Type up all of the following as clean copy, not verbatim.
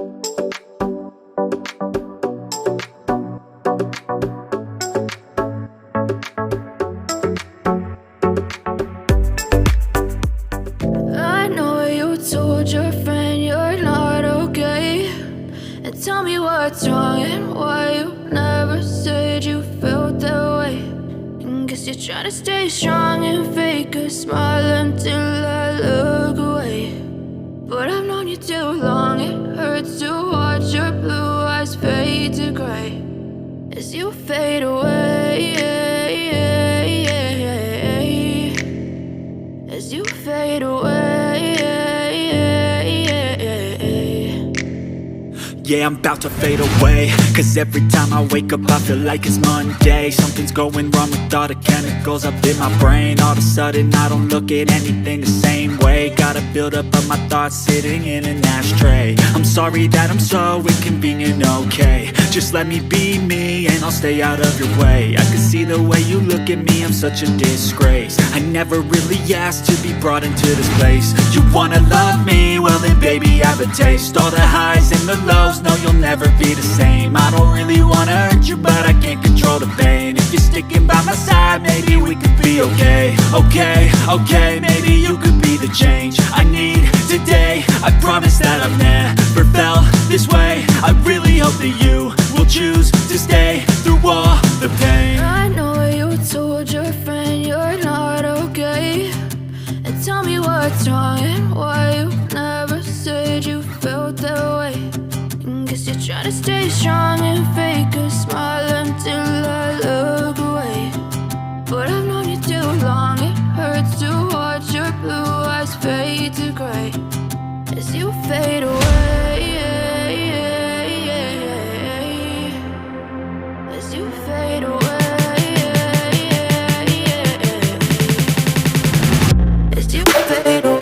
I know you told your friend you're not okay, and tell me what's wrong and why you never said you felt that way. And guess you're trying to stay strong and fake a smile until I look away. But I've known you too long, it hurts to watch your blue eyes fade to gray as you fade away, as you fade away. Yeah, I'm about to fade away, cause every time I wake up I feel like it's Monday. Something's going wrong with all the chemicals up in my brain. All of a sudden I don't look at anything the same way. Got a build up of my thoughts sitting in an ashtray. I'm sorry that I'm so inconvenient, okay. Just let me be me and I'll stay out of your way. I can see the way you look at me, I'm such a disgrace. I never really asked to be brought into this place. You wanna love me? Well then baby have a taste. All the highs and the lows, no you'll never be the same. I don't really wanna hurt you but I can't control the pain. If you're sticking by my side, maybe we could be okay. Okay, maybe you could be the change I need today. I promise that I've never felt this way. I really hope that you will choose to stay through all the pain. I know you told your friend you're not okay, and tell me what's wrong and why you never said you felt that way. And guess you're trying to stay strong and fake a smile until I look away. But I've known you too long, it hurts to watch your blue eyes fade to gray as you fade away, as you fade away. As you fade away.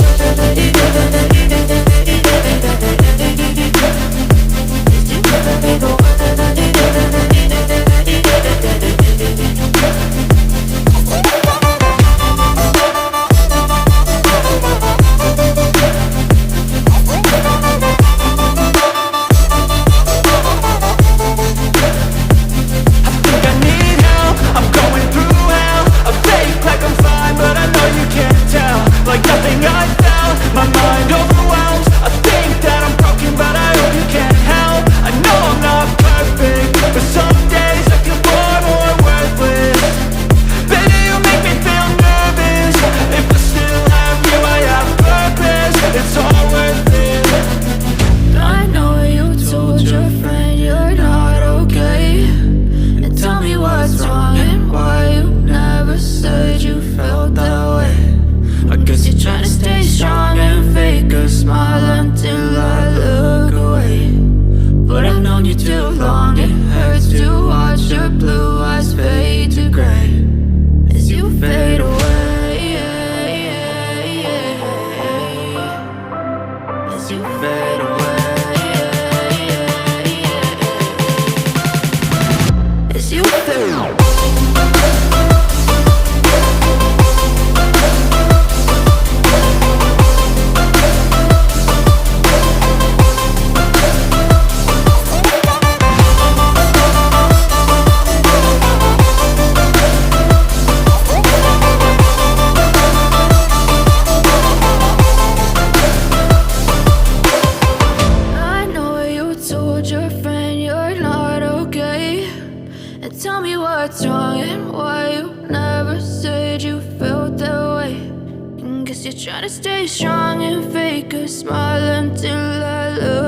Tell me what's wrong and why you never said you felt that way. And guess you're trying to stay strong and fake a smile until I look